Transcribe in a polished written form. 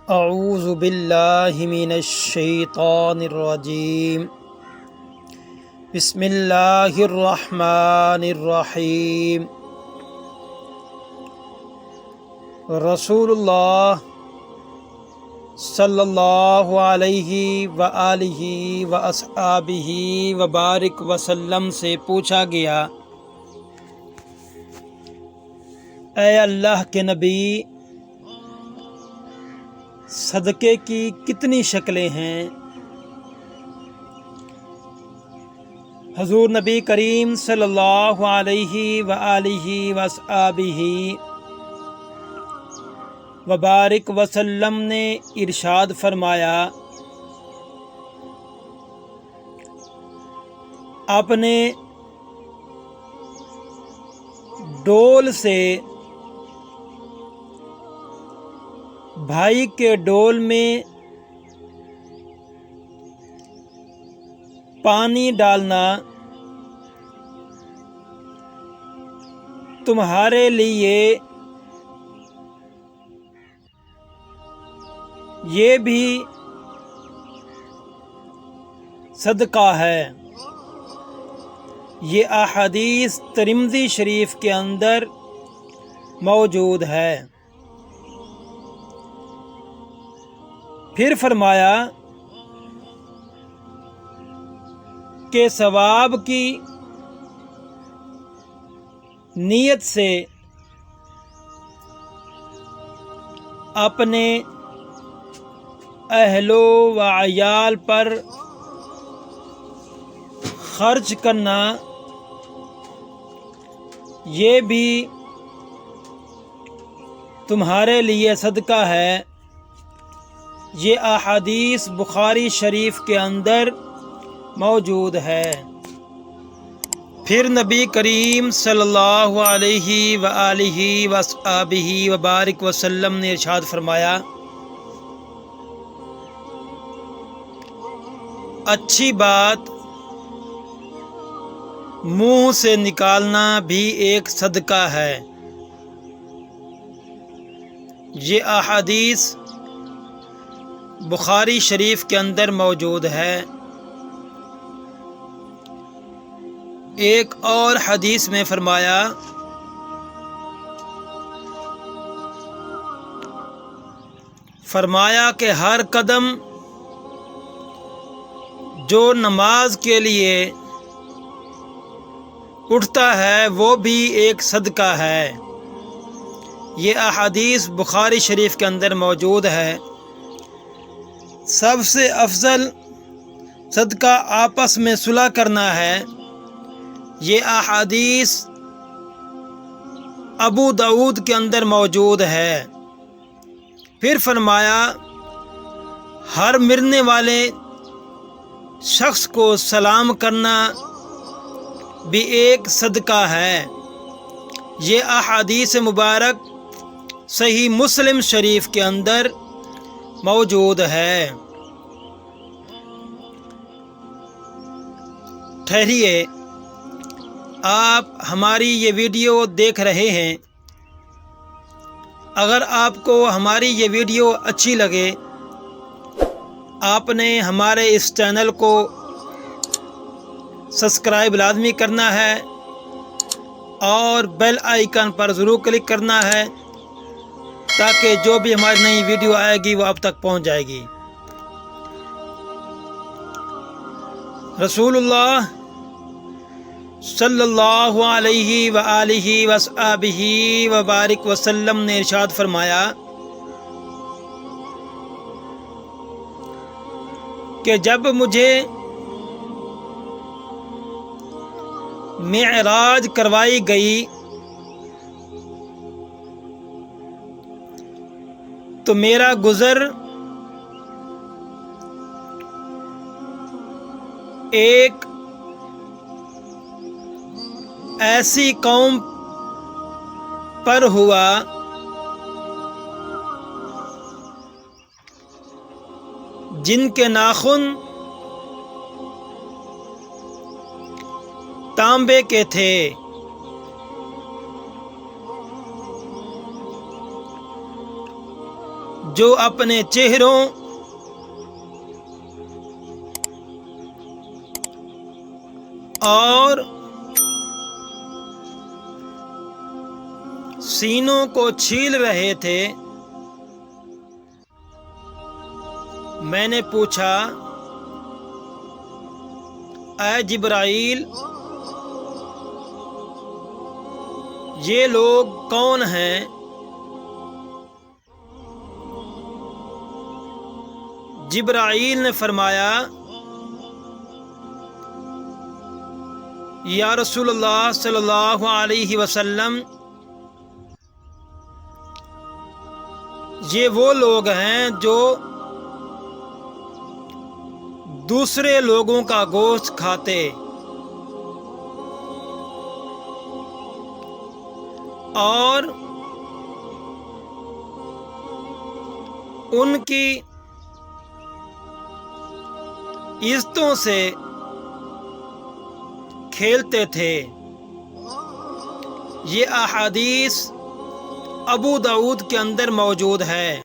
اعوذ باللہ من الشیطان الرجیم بسم اللہ الرحمن الرحیم رسول اللہ صلی اللہ علیہ وآلہ واصحابہ وبارک وسلم سے پوچھا گیا، اے اللہ کے نبی، صدقے کی کتنی شکلیں ہیں؟ حضور نبی کریم صلی اللہ علیہ وآلہ وصحبہ وبارک وسلم نے ارشاد فرمایا، اپنے ڈول سے بھائی کے ڈول میں پانی ڈالنا تمہارے لیے یہ بھی صدقہ ہے۔ یہ احادیث ترمذی شریف کے اندر موجود ہے۔ پھر فرمایا کہ ثواب کی نیت سے اپنے اہل و عیال پر خرچ کرنا یہ بھی تمہارے لیے صدقہ ہے۔ یہ احادیث بخاری شریف کے اندر موجود ہے۔ پھر نبی کریم صلی اللہ علیہ وآلہ وصحبہ وبارک وسلم نے ارشاد فرمایا، اچھی بات منہ سے نکالنا بھی ایک صدقہ ہے۔ یہ احادیث بخاری شریف کے اندر موجود ہے۔ ایک اور حدیث میں فرمایا کہ ہر قدم جو نماز کے لیے اٹھتا ہے وہ بھی ایک صدقہ ہے۔ یہ احادیث بخاری شریف کے اندر موجود ہے۔ سب سے افضل صدقہ آپس میں صلح کرنا ہے۔ یہ احادیث ابو داؤد کے اندر موجود ہے۔ پھر فرمایا، ہر مرنے والے شخص کو سلام کرنا بھی ایک صدقہ ہے۔ یہ احادیث مبارک صحیح مسلم شریف کے اندر موجود ہے۔ ٹھہریے، آپ ہماری یہ ویڈیو دیکھ رہے ہیں۔ اگر آپ کو ہماری یہ ویڈیو اچھی لگے، آپ نے ہمارے اس چینل کو سبسکرائب لازمی کرنا ہے اور بیل آئیکن پر ضرور کلک کرنا ہے تاکہ جو بھی ہماری نئی ویڈیو آئے گی وہ آپ تک پہنچ جائے گی۔ رسول اللہ صلی اللہ علیہ وآلہ وصحبہ وبارک وسلم نے ارشاد فرمایا کہ جب مجھے معراج کروائی گئی تو میرا گزر ایک ایسی قوم پر ہوا جن کے ناخن تانبے کے تھے۔ جو اپنے چہروں اور سینوں کو چھیل رہے تھے۔ میں نے پوچھا، اے جبرائیل، یہ لوگ کون ہیں؟ جبرائیل نے فرمایا، یا رسول اللہ صلی اللہ علیہ وسلم، یہ وہ لوگ ہیں جو دوسرے لوگوں کا گوشت کھاتے اور ان کی عزتوں سے کھیلتے تھے۔ یہ احادیث ابو داؤد کے اندر موجود ہے۔